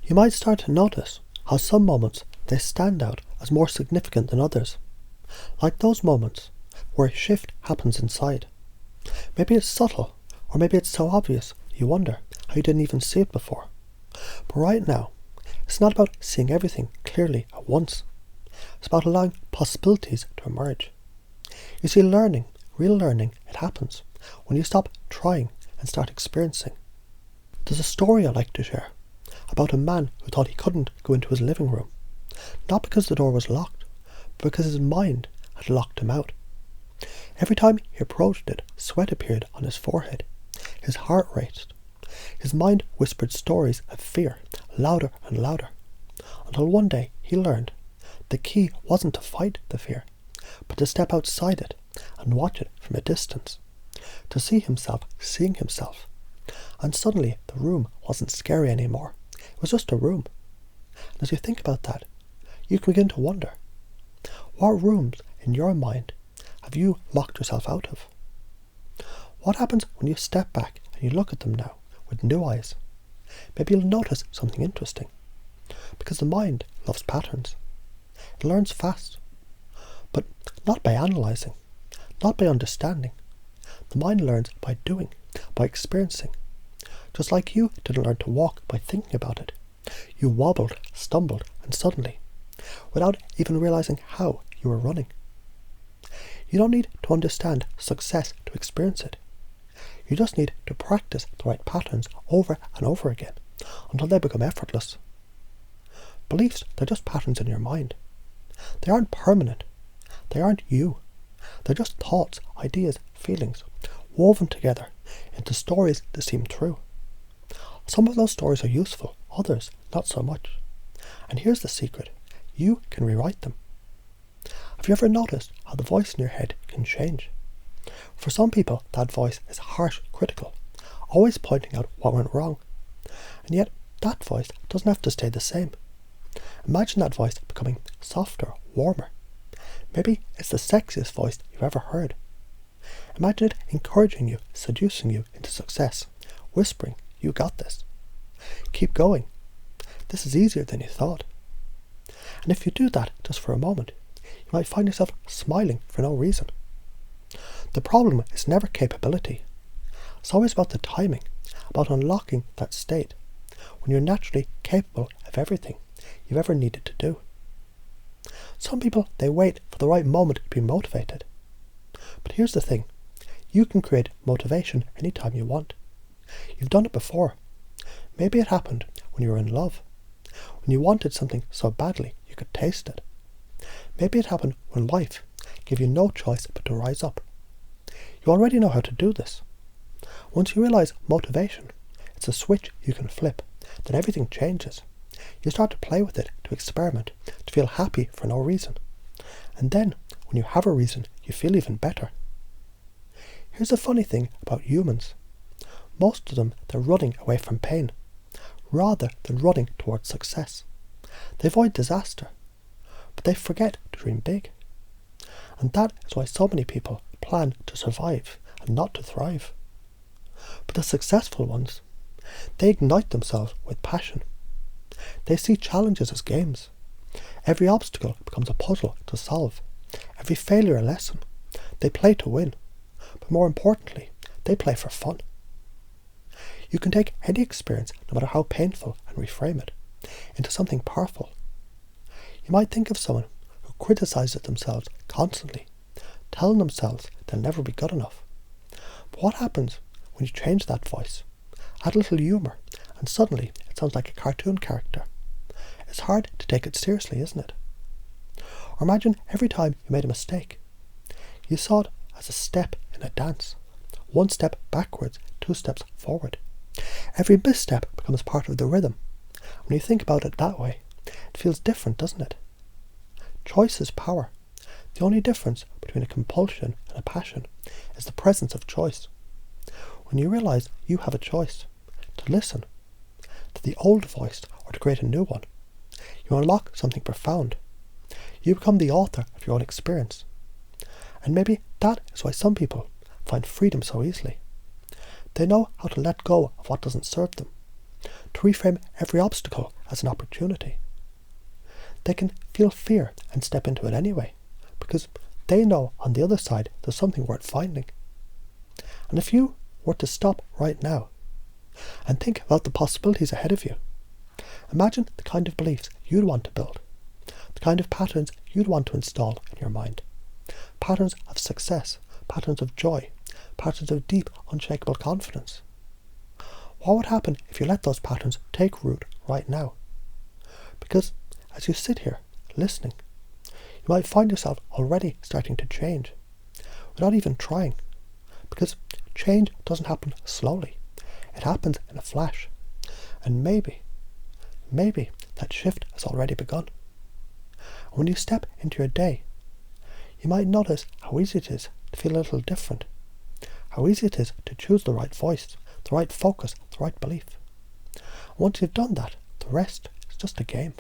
You might start to notice how some moments they stand out as more significant than others, like those moments where a shift happens inside. Maybe it's subtle, or maybe it's so obvious you wonder how you didn't even see it before. But right now, it's not about seeing everything clearly at once. It's about allowing possibilities to emerge. You see, real learning, it happens when you stop trying and start experiencing. There's a story I like to share about a man who thought he couldn't go into his living room, not because the door was locked, but because his mind had locked him out. Every time he approached it, sweat appeared on his forehead. His heart raced. His mind whispered stories of fear, louder and louder, until one day he learned the key wasn't to fight the fear, but to step outside it and watch it from a distance, to see himself seeing himself. And suddenly the room wasn't scary anymore. It was just a room. And as you think about that, you can begin to wonder, what rooms in your mind have you locked yourself out of? What happens when you step back and you look at them now with new eyes? Maybe you'll notice something interesting, because the mind loves patterns. It learns fast, but not by analysing, not by understanding. The mind learns by doing, by experiencing. Just like you didn't learn to walk by thinking about it. You wobbled, stumbled, and suddenly, without even realising how, you were running. You don't need to understand success to experience it. You just need to practice the right patterns over and over again until they become effortless. Beliefs, they're just patterns in your mind. They aren't permanent. They aren't you. They're just thoughts, ideas, feelings, woven together into stories that seem true. Some of those stories are useful, others not so much. And here's the secret. You can rewrite them. Have you ever noticed how the voice in your head can change? For some people, that voice is harsh, critical, always pointing out what went wrong. And yet, that voice doesn't have to stay the same. Imagine that voice becoming softer, warmer. Maybe it's the sexiest voice you've ever heard. Imagine it encouraging you, seducing you into success, whispering, "You got this. Keep going. This is easier than you thought." And if you do that just for a moment, you might find yourself smiling for no reason. The problem is never capability. It's always about the timing, about unlocking that state when you're naturally capable of everything you've ever needed to do. Some people, they wait for the right moment to be motivated. But here's the thing. You can create motivation anytime you want. You've done it before. Maybe it happened when you were in love, when you wanted something so badly you could taste it. Maybe it happened when life gave you no choice but to rise up. You already know how to do this. Once you realize motivation, it's a switch you can flip, then everything changes. You start to play with it, to experiment, to feel happy for no reason. And then, when you have a reason, you feel even better. Here's the funny thing about humans. Most of them, they're running away from pain, rather than running towards success. They avoid disaster, but they forget to dream big. And that is why so many people plan to survive and not to thrive. But the successful ones, they ignite themselves with passion. They see challenges as games. Every obstacle becomes a puzzle to solve. Every failure a lesson. They play to win. But more importantly, they play for fun. You can take any experience, no matter how painful, and reframe it into something powerful. You might think of someone who criticizes themselves constantly, telling themselves they'll never be good enough. But what happens when you change that voice? Add a little humour, and suddenly it sounds like a cartoon character. It's hard to take it seriously, isn't it? Or imagine every time you made a mistake. You saw it as a step in a dance. One step backwards, 2 steps forward. Every misstep becomes part of the rhythm. When you think about it that way, it feels different, doesn't it? Choice is power. The only difference between a compulsion and a passion is the presence of choice. When you realise you have a choice to listen to the old voice or to create a new one, you unlock something profound. You become the author of your own experience. And maybe that is why some people find freedom so easily. They know how to let go of what doesn't serve them, to reframe every obstacle as an opportunity. They can feel fear and step into it anyway, because they know on the other side there's something worth finding. And if you were to stop right now and think about the possibilities ahead of you, imagine the kind of beliefs you'd want to build, the kind of patterns you'd want to install in your mind. Patterns of success, patterns of joy, patterns of deep, unshakable confidence. What would happen if you let those patterns take root right now? Because as you sit here listening, you might find yourself already starting to change, without even trying. Because change doesn't happen slowly. It happens in a flash. And maybe that shift has already begun. And when you step into your day, you might notice how easy it is to feel a little different. How easy it is to choose the right voice, the right focus, the right belief. And once you've done that, the rest is just a game.